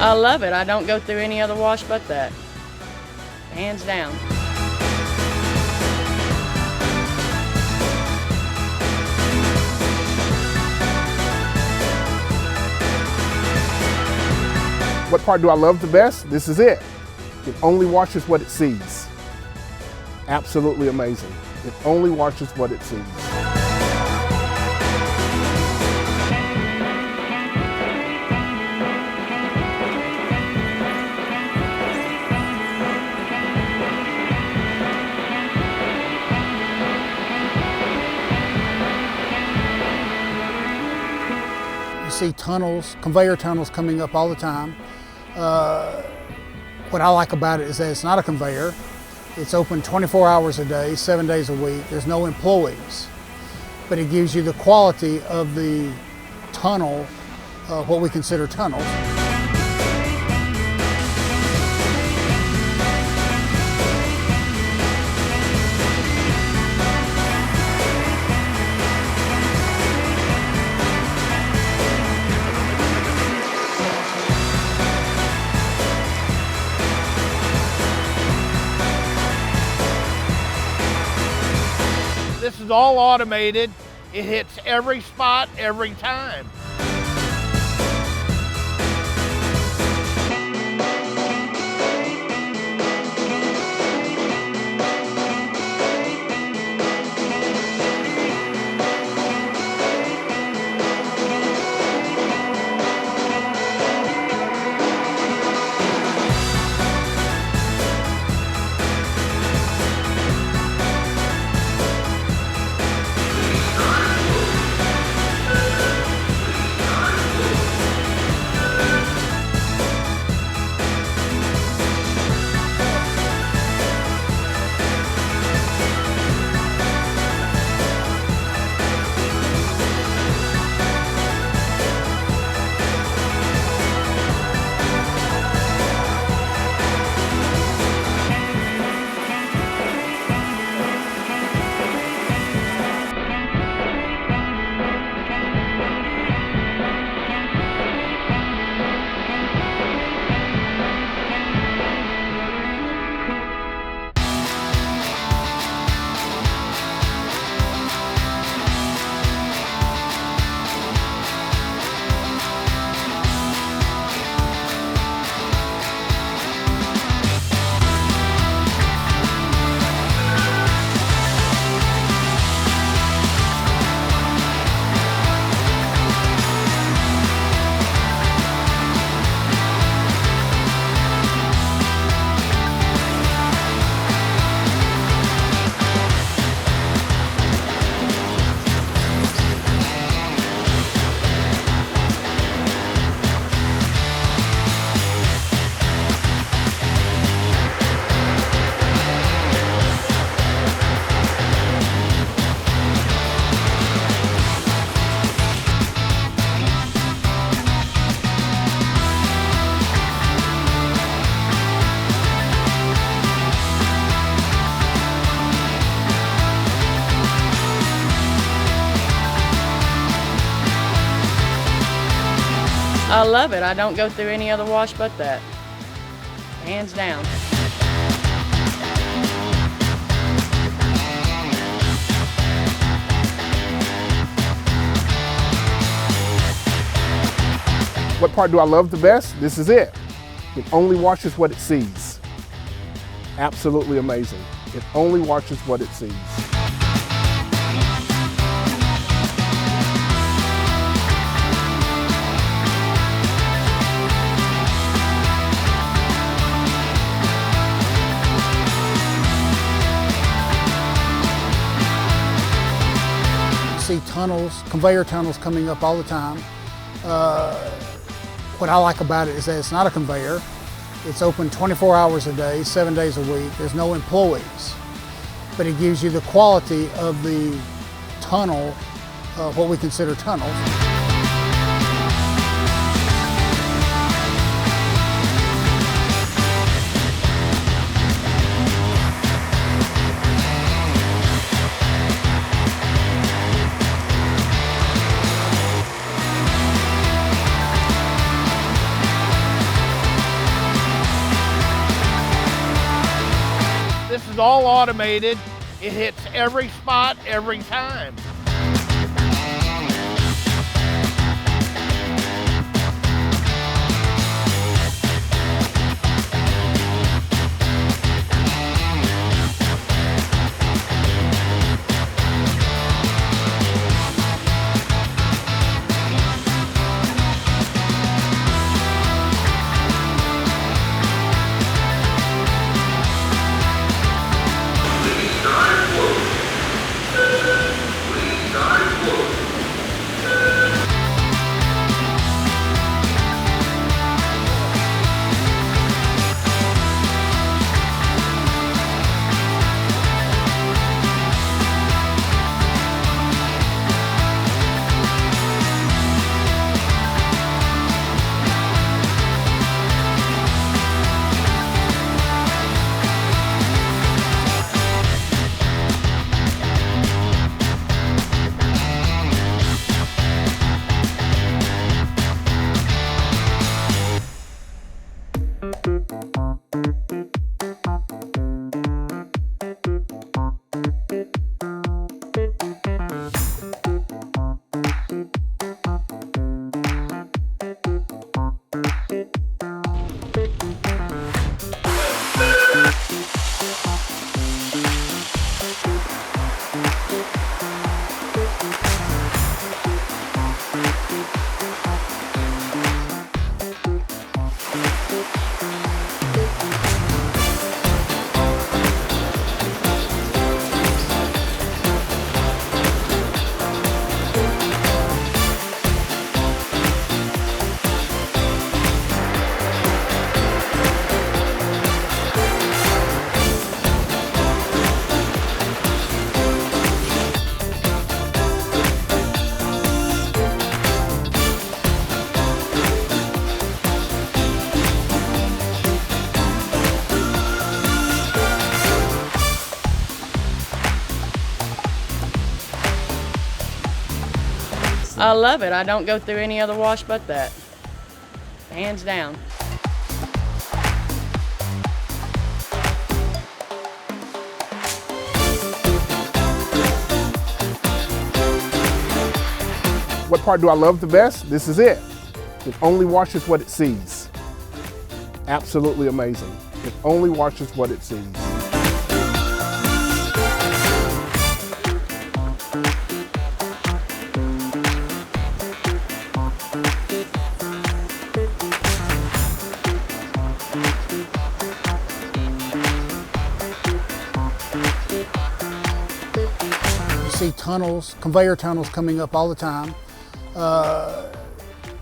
I love it. I don't go through any other wash but that. Hands down. What part do I love the best? This is it. It only washes what it sees. Absolutely amazing. It only washes what it sees. You see tunnels, conveyor tunnels coming up all the time. What I like about it is that it's not a conveyor. It's open 24 hours a day, 7 days a week. There's no employees, but it gives you the quality of the tunnel, what we consider tunnels. This is all automated. It hits every spot every time. I love it. I don't go through any other wash but that. Hands down. What part do I love the best? This is it. It only washes what it sees. Absolutely amazing. It only washes what it sees. See tunnels, conveyor tunnels coming up all the time. What I like about it is that it's not a conveyor. It's open 24 hours a day, 7 days a week. There's no employees, but it gives you the quality of the tunnel, what we consider tunnels. all automated. It hits every spot every time. I love it. I don't go through any other wash but that. Hands down. What part do I love the best? This is it. It only washes what it sees. Absolutely amazing. It only washes what it sees. You see tunnels, conveyor tunnels coming up all the time.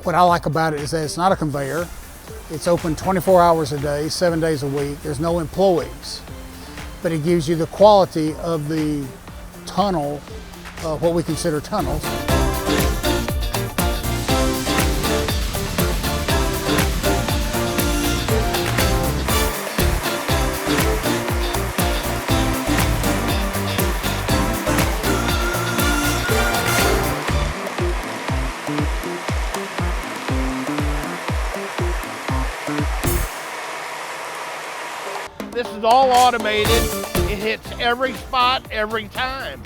What I like about it is that it's not a conveyor. It's open 24 hours a day, 7 days a week. There's no employees, but it gives you the quality of the tunnel, what we consider tunnels. This is all automated. It hits every spot every time.